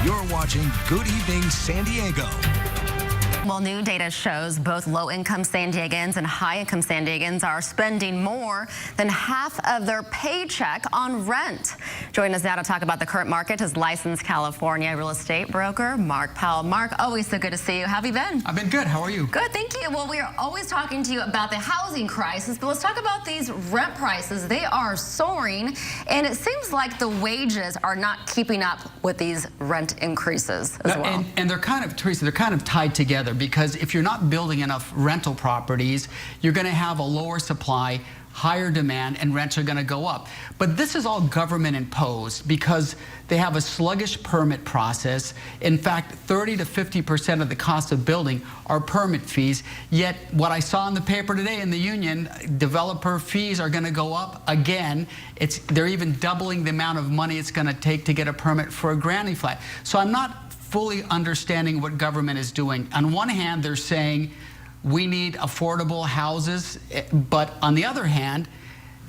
You're watching Good Evening San Diego. Well, new data shows both low-income San Diegans and high-income San Diegans are spending more than half of their paycheck on rent. Joining us now to talk about the current market is licensed California real estate broker Mark Powell. Mark, always so good to see you. How have you been? I've been good. How are you? Good, thank you. Well, we are always talking to you about the housing crisis, but let's talk about these rent prices. They are soaring, and it seems like the wages are not keeping up with these rent increases as well. And they're kind of, Teresa, they're kind of tied together, because if you're not building enough rental properties, you're going to have a lower supply, higher demand, and rents are going to go up. But this is all government imposed because they have a sluggish permit process. In fact, 30 to 50% of the cost of building are permit fees. Yet what I saw in the paper today in the union, developer fees are going to go up again. They're even doubling the amount of money it's going to take to get a permit for a granny flat. So I'm not fully understanding what government is doing. On one hand, they're saying we need affordable houses, but on the other hand,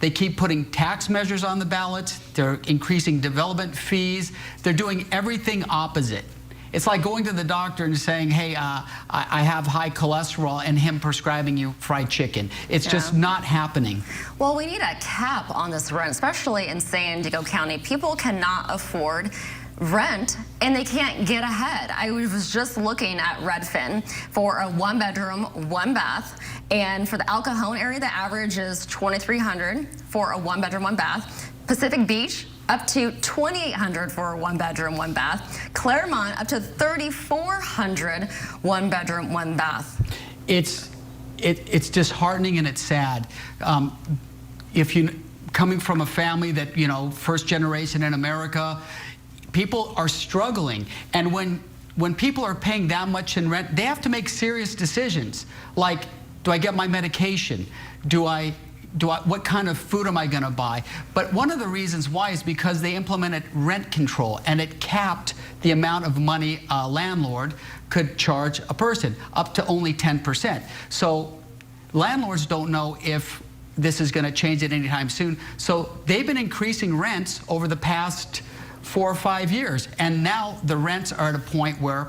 they keep putting tax measures on the ballot. They're increasing development fees. They're doing everything opposite. It's like going to the doctor and saying, hey, I have high cholesterol, and him prescribing you fried chicken. It's just not happening. Well, we need a cap on this rent, especially in San Diego County. People cannot afford rent and they can't get ahead. I was just looking at Redfin for a 1-bedroom, 1-bath, and for the El Cajon area, the average is $2,300 for a 1-bedroom, 1-bath. Pacific Beach, up to $2,800 for a 1-bedroom, 1-bath. Claremont, up to $3,400, 1-bedroom, 1-bath. It's disheartening and it's sad. If you coming from a family that, you know, first generation in America, people are struggling, and when people are paying that much in rent, they have to make serious decisions, like, do I get my medication? What kind of food am I going to buy? But one of the reasons why is because they implemented rent control, and it capped the amount of money a landlord could charge a person, up to only 10%. So landlords don't know if this is going to change it anytime soon. So they've been increasing rents over the past 4 or 5 years, and now the rents are at a point where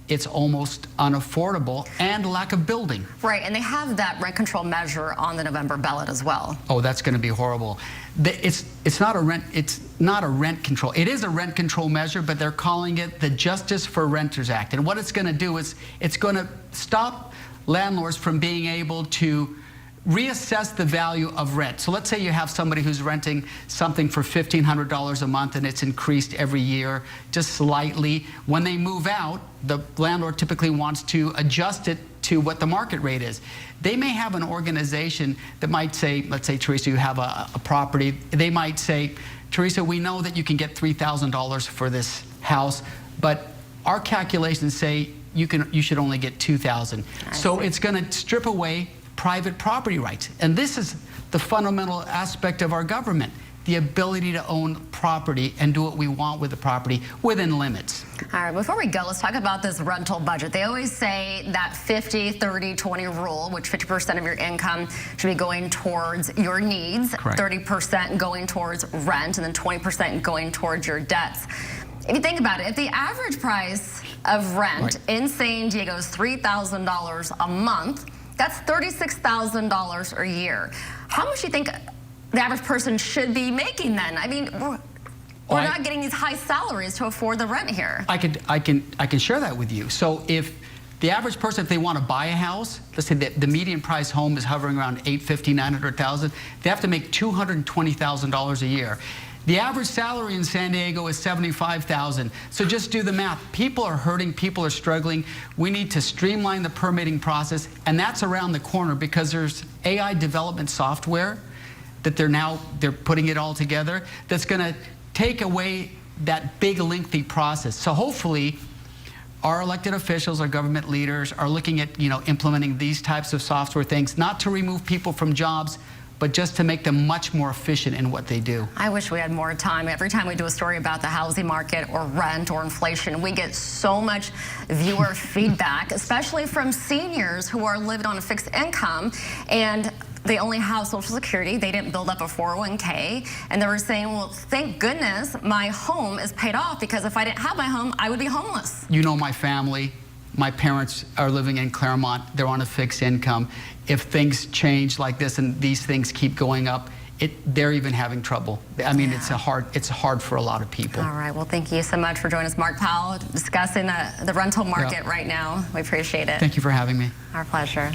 it's almost unaffordable, and lack of building. Right, and they have that rent control measure on the November ballot as well. Oh, that's going to be horrible. It's not a rent control. It is a rent control measure, but they're calling it the Justice for Renters Act. And what it's going to do is it's going to stop landlords from being able to reassess the value of rent. So let's say you have somebody who's renting something for $1,500 a month, and it's increased every year just slightly. When they move out, the landlord typically wants to adjust it to what the market rate is. They may have an organization that might say, let's say, Teresa, you have a property. They might say, Teresa, we know that you can get $3,000 for this house, but our calculations say you should only get $2,000. So it's going to strip away private property rights. And this is the fundamental aspect of our government, the ability to own property and do what we want with the property within limits. All right, before we go, let's talk about this rental budget. They always say that 50, 30, 20 rule, which 50% of your income should be going towards your needs, 30% going towards rent, and then 20% going towards your debts. If you think about it, if the average price of rent in San Diego is $3,000 a month, that's $36,000 a year. How much do you think the average person should be making then? I mean, we're not getting these high salaries to afford the rent here. I can share that with you. So if the average person, if they want to buy a house, let's say that the median price home is hovering around $850,000, $900,000, they have to make $220,000 a year. The average salary in San Diego is $75,000. So just do the math. People are hurting. People are struggling. We need to streamline the permitting process, and that's around the corner because there's AI development software that they're putting it all together that's going to take away that big lengthy process. So hopefully our elected officials, our government leaders are looking at, you know, implementing these types of software things, not to remove people from jobs, but just to make them much more efficient in what they do. I wish we had more time. Every time we do a story about the housing market or rent or inflation, we get so much viewer feedback, especially from seniors who are living on a fixed income. And they only have Social Security. They didn't build up a 401k. And they were saying, well, thank goodness my home is paid off, because if I didn't have my home, I would be homeless. You know my family. My parents are living in Claremont. They're on a fixed income. If things change like this and these things keep going up, they're even having trouble. I mean, yeah. it's hard for a lot of people. All right. Well, thank you so much for joining us, Mark Powell, discussing the rental market right now. We appreciate it. Thank you for having me. Our pleasure.